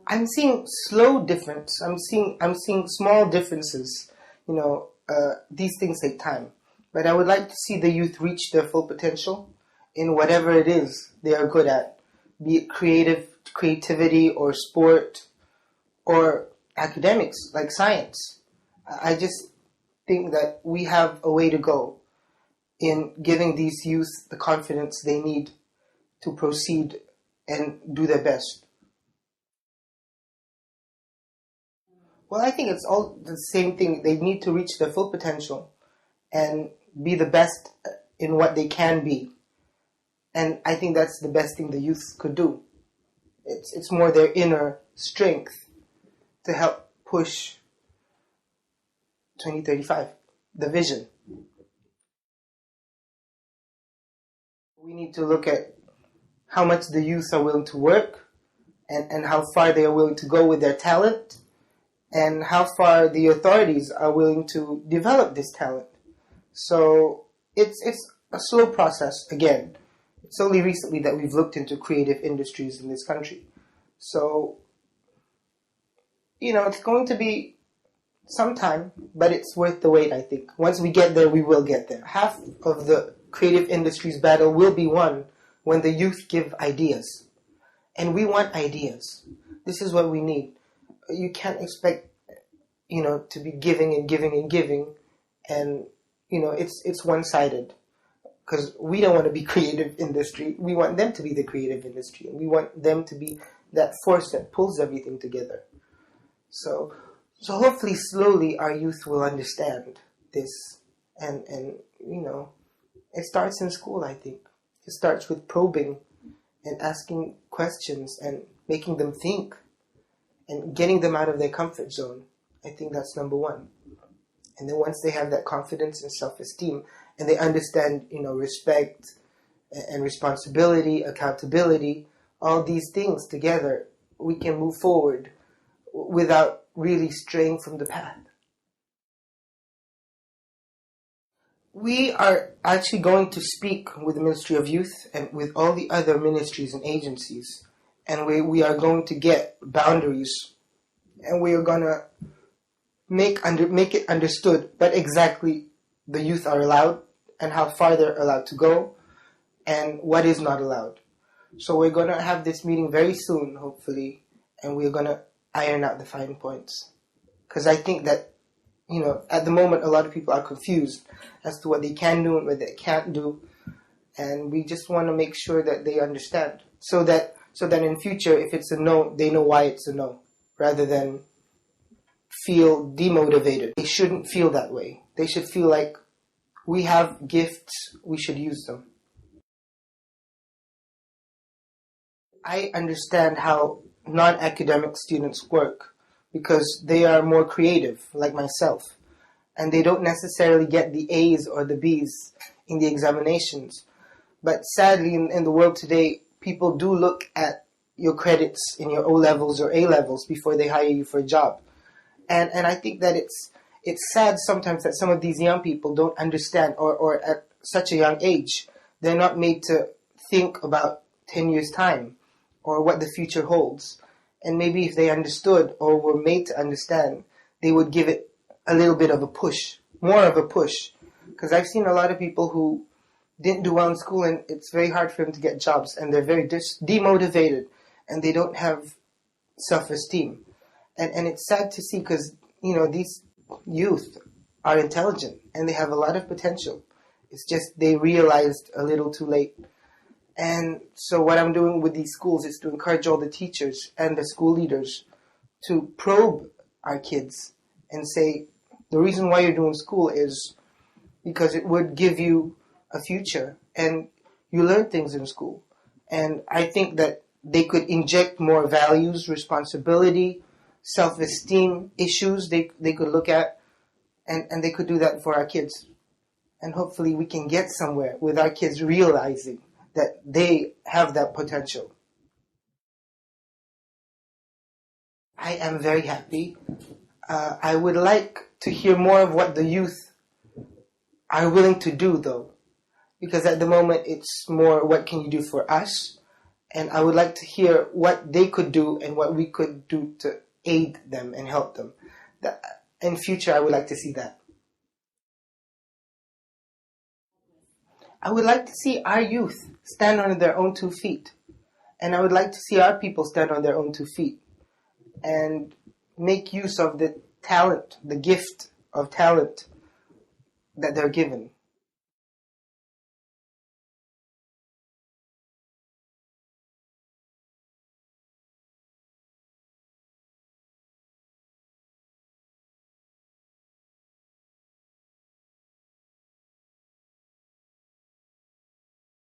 I'm seeing slow difference. I'm seeing small differences. These things take time, but I would like to see the youth reach their full potential in whatever it is they are good at, be it creativity or sport or academics like science. I just think that we have a way to go in giving these youth the confidence they need to proceed and do their best. Well, I think it's all the same thing. They need to reach their full potential and be the best in what they can be. And I think that's the best thing the youth could do. It's more their inner strength to help push 2035, the vision. We need to look at how much the youth are willing to work and how far they are willing to go with their talent and how far the authorities are willing to develop this talent. So it's a slow process again. It's only recently that we've looked into creative industries in this country. So, it's going to be some time, but it's worth the wait, I think. Once we get there, we will get there. Half of the creative industries battle will be won when the youth give ideas. And we want ideas. This is what we need. You can't expect, to be giving and giving and giving, and, it's one-sided. Because we don't want to be creative industry. We want them to be the creative industry. And we want them to be that force that pulls everything together. So hopefully slowly our youth will understand this. And it starts in school, I think. It starts with probing and asking questions and making them think and getting them out of their comfort zone. I think that's number one. And then once they have that confidence and self-esteem and they understand, respect and responsibility, accountability, all these things together, we can move forward without really straying from the path. We are actually going to speak with the Ministry of Youth and with all the other ministries and agencies. And we are going to get boundaries. And we are going to make it understood what exactly the youth are allowed and how far they're allowed to go and what is not allowed. So we're going to have this meeting very soon, hopefully, and we're going to iron out the fine points. Because I think that, at the moment, a lot of people are confused as to what they can do and what they can't do. And we just want to make sure that they understand. So that in future, if it's a no, they know why it's a no, rather than feel demotivated. They shouldn't feel that way. They should feel like we have gifts, we should use them. I understand how non-academic students work because they are more creative, like myself, and they don't necessarily get the A's or the B's in the examinations. But sadly, in the world today, people do look at your credits in your O-levels or A-levels before they hire you for a job. And I think that it's sad sometimes that some of these young people don't understand, or at such a young age, they're not made to think about 10 years' time or what the future holds. And maybe if they understood or were made to understand, they would give it a little bit of a push, more of a push. Because I've seen a lot of people who didn't do well in school and it's very hard for them to get jobs and they're very demotivated and they don't have self-esteem. And it's sad to see because, these youth are intelligent and they have a lot of potential. It's just they realized a little too late. And so what I'm doing with these schools is to encourage all the teachers and the school leaders to probe our kids and say, the reason why you're doing school is because it would give you a future and you learn things in school. And I think that they could inject more values, responsibility, self-esteem issues they could look at, and they could do that for our kids. And hopefully we can get somewhere with our kids realizing that they have that potential. I am very happy. I would like to hear more of what the youth are willing to do, though. Because at the moment it's more, what can you do for us? And I would like to hear what they could do and what we could do to aid them and help them. In future, I would like to see that. I would like to see our youth stand on their own 2 feet. And I would like to see our people stand on their own 2 feet and make use of the talent, the gift of talent that they're given.